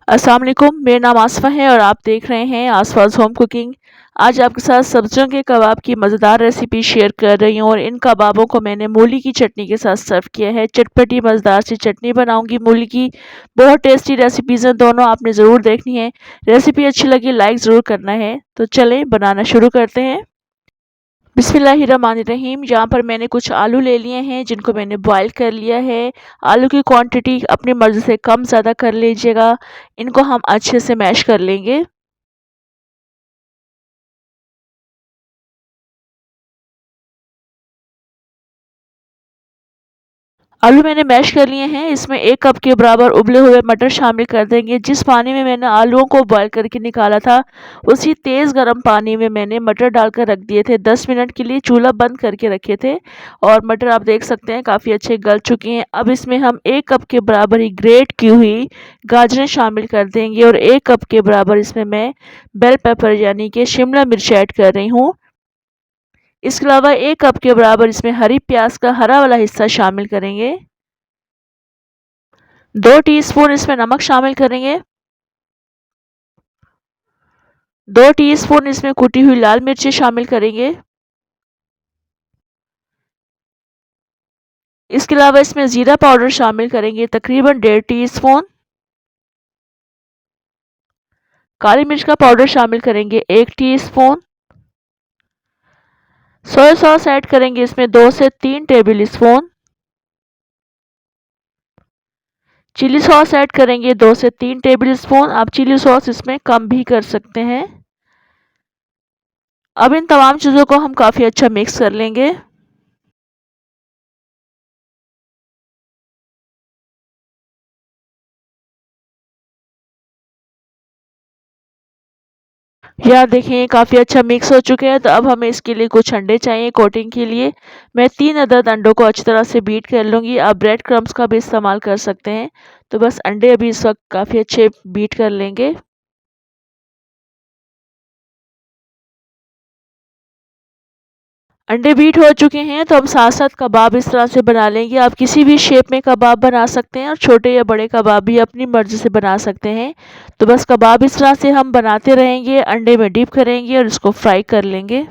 अस्सलाम वालेकुम, मेरा नाम आसफ़ा है और आप देख रहे हैं आसफ़ाज़ होम कुकिंग। आज आपके साथ सब्जियों के कबाब की मज़ेदार रेसिपी शेयर कर रही हूँ और इन कबाबों को मैंने मूली की चटनी के साथ सर्व किया है। चटपटी मज़ेदार सी चटनी बनाऊँगी मूली की। बहुत टेस्टी रेसिपीज़ हैं दोनों, आपने ज़रूर देखनी है। रेसिपी अच्छी लगी लाइक ज़रूर करना है। तो चलें बनाना शुरू करते हैं। बिस्मिल्लाहिर्रहमानिर्रहीम। यहाँ पर मैंने कुछ आलू ले लिए हैं जिनको मैंने बॉयल कर लिया है। आलू की क्वांटिटी अपनी मर्ज़ी से कम ज़्यादा कर लीजिएगा। इनको हम अच्छे से मैश कर लेंगे। आलू मैंने मैश कर लिए हैं, इसमें 1 कप के बराबर उबले हुए मटर शामिल कर देंगे। जिस पानी में मैंने आलूओं को बॉयल करके निकाला था, उसी तेज़ गरम पानी में मैंने मटर डालकर रख दिए थे। 10 मिनट के लिए चूल्हा बंद करके रखे थे और मटर आप देख सकते हैं काफ़ी अच्छे गल चुके हैं। अब इसमें हम 1 कप के बराबर ही ग्रेट की हुई गाजरें शामिल कर देंगे और 1 कप के बराबर इसमें मैं बेल पेपर यानी कि शिमला मिर्च ऐड कर रही हूँ। इसके अलावा 1 कप के बराबर इसमें हरी प्याज़ का हरा वाला हिस्सा शामिल करेंगे। 2 टीस्पून इसमें नमक शामिल करेंगे। 2 टीस्पून इसमें कुटी हुई लाल मिर्ची शामिल करेंगे। इसके अलावा इसमें ज़ीरा पाउडर शामिल करेंगे तकरीबन 1.5 टीस्पून। काली मिर्च का पाउडर शामिल करेंगे 1 टीस्पून। सोया सॉस ऐड करेंगे इसमें 2 से 3 tablespoon. Chilli sauce add करेंगे 2 से 3 टेबल स्पून। आप चिली सॉस इसमें कम भी कर सकते हैं। अब इन तमाम चीज़ों को हम काफ़ी अच्छा मिक्स कर लेंगे। यहाँ देखिए काफ़ी अच्छा मिक्स हो चुके हैं, तो अब हमें इसके लिए कुछ अंडे चाहिए कोटिंग के लिए। मैं 3 अदद अंडों को अच्छी तरह से बीट कर लूँगी। आप ब्रेड क्रम्ब्स का भी इस्तेमाल कर सकते हैं। तो बस अंडे अभी इस वक़्त काफ़ी अच्छे बीट कर लेंगे। अंडे बीट हो चुके हैं, तो हम साथ-साथ कबाब इस तरह से बना लेंगे। आप किसी भी शेप में कबाब बना सकते हैं और छोटे या बड़े कबाब भी अपनी मर्ज़ी से बना सकते हैं। तो बस कबाब इस तरह से हम बनाते रहेंगे, अंडे में डिप करेंगे और इसको फ्राई कर लेंगे।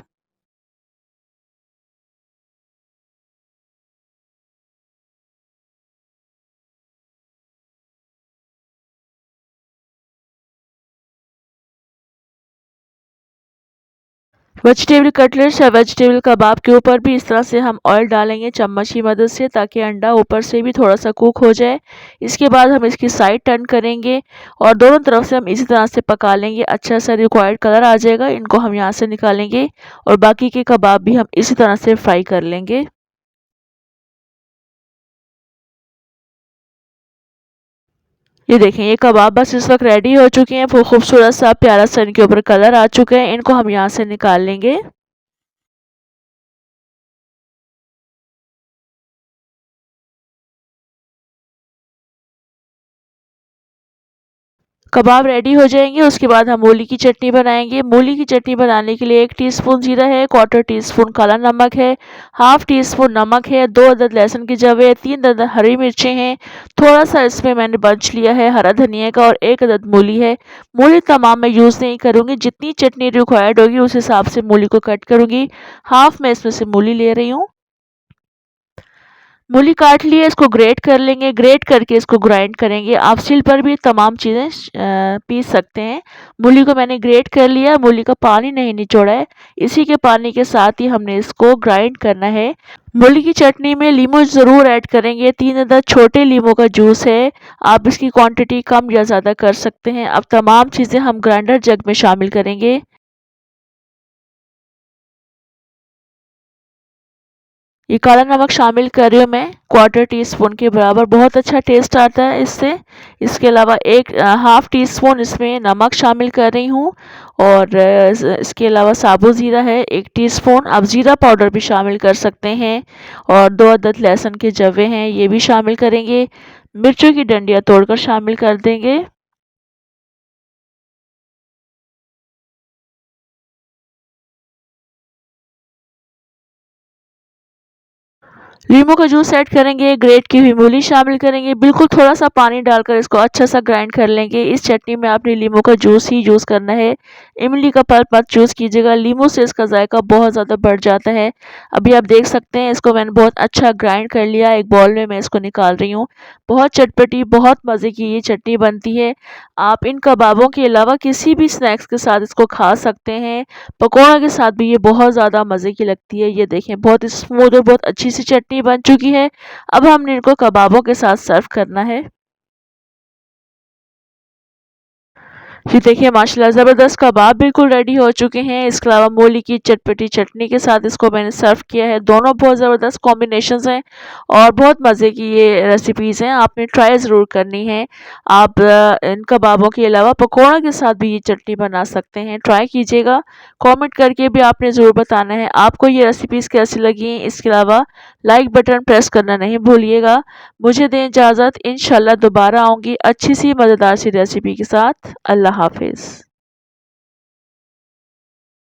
वेजिटेबल कटलेट्स या वेजिटेबल कबाब के ऊपर भी इस तरह से हम ऑयल डालेंगे चम्मच की मदद से, ताकि अंडा ऊपर से भी थोड़ा-सा कुक हो जाए। इसके बाद हम इसकी साइड टर्न करेंगे और दोनों तरफ से हम इसी तरह से पका लेंगे। अच्छा सा रिक्वायर्ड कलर आ जाएगा, इनको हम यहाँ से निकालेंगे और बाकी के कबाब भी हम इसी तरह से फ्राई कर लेंगे। ये देखें ये कबाब बस इस वक़्त रेडी हो चुके हैं। खूबसूरत सा प्यारा सा इनके ऊपर कलर आ चुका है। इनको हम यहाँ से निकाल लेंगे। कबाब रेडी हो जाएँगे, उसके बाद हम मूली की चटनी बनाएँगे। मूली की चटनी बनाने के लिए 1 टीस्पून जीरा है, क्वार्टर टीस्पून काला नमक है, हाफ़ टीस्पून नमक है, 2 अदद लहसुन की जवें, 3 अदद हरी मिर्चें हैं, थोड़ा-सा इसमें मैंने बंच लिया है हरा धनिया का और 1 अदद मूली है। मूली तमाम मैं यूज़ नहीं करूँगी, जितनी चटनी रिक्वायर्ड होगी उस हिसाब से मूली को कट करूँगी। हाफ़ मैं इसमें से मूली ले रही हूँ। मूली काट ली है, इसको ग्रेट कर लेंगे, ग्रेट करके इसको ग्राइंड करेंगे। आप सिल पर भी तमाम चीज़ें पीस सकते हैं। मूली को मैंने ग्रेट कर लिया, मूली का पानी नहीं निचोड़ा है। इसी के पानी के साथ ही हमने इसको ग्राइंड करना है। मूली की चटनी में लीमू ज़रूर ऐड करेंगे, 3 अदद छोटे लीमू का जूस है। आप इसकी क्वांटिटी कम या ज़्यादा कर सकते हैं। अब तमाम चीज़ें हम ग्राइंडर जग में शामिल करेंगे। ये काला नमक शामिल कर रही हूँ मैं, क्वार्टर टीस्पून के बराबर। बहुत अच्छा टेस्ट आता है इससे। इसके अलावा एक हाफ़ टी स्पून इसमें नमक शामिल कर रही हूँ और इसके अलावा साबुत ज़ीरा है 1 टीस्पून। आप ज़ीरा पाउडर भी शामिल कर सकते हैं और 2 अदद लहसुन के जवें हैं, ये भी शामिल करेंगे। मिर्चों की डंडियाँ तोड़कर शामिल कर देंगे। लीमू का जूस ऐड करेंगे, ग्रेट की हुई मूली शामिल करेंगे, बिल्कुल थोड़ा-सा पानी डालकर इसको अच्छा-सा ग्राइंड कर लेंगे। इस चटनी में आपने लीमू का जूस ही यूज़ करना है, इमली का पल्प मत यूज़ कीजिएगा, लीमू से इसका जायका बहुत ज़्यादा बढ़ जाता है। अभी आप देख सकते हैं इसको मैंने बहुत अच्छा ग्राइंड कर लिया, एक बाउल में मैं इसको निकाल रही हूँ। बहुत चटपटी, बहुत मज़े की ये चटनी बनती है। आप इन कबाबों के अलावा किसी भी स्नैक्स के साथ इसको खा सकते हैं। पकौड़ों के साथ भी ये बहुत ज़्यादा मज़े की लगती है। ये देखें बहुत स्मूथ और बहुत अच्छी सी चटनी बन चुकी है। अब हमने इनको कबाबों के साथ सर्व करना है। जी देखिए माशाल्लाह ज़बरदस्त कबाब बिल्कुल रेडी हो चुके हैं। इसके अलावा मूली की चटपटी चटनी के साथ इसको मैंने सर्व किया है। दोनों बहुत ज़बरदस्त कॉम्बिनेशंस हैं और बहुत मज़े की ये रेसिपीज़ हैं। आपने ट्राई ज़रूर करनी है। आप इन कबाबों के अलावा पकौड़ों के साथ भी ये चटनी बना सकते हैं। ट्राई कीजिएगा। कमेंट करके भी आपने ज़रूर बताना है आपको ये रेसिपीज़ कैसी लगी। इसके अलावा लाइक बटन प्रेस करना नहीं भूलिएगा। मुझे दें इजाज़त, इंशाल्लाह दोबारा आऊँगी अच्छी सी मज़ेदार सी रेसिपी के साथ। अल्लाह हाफ़िज़।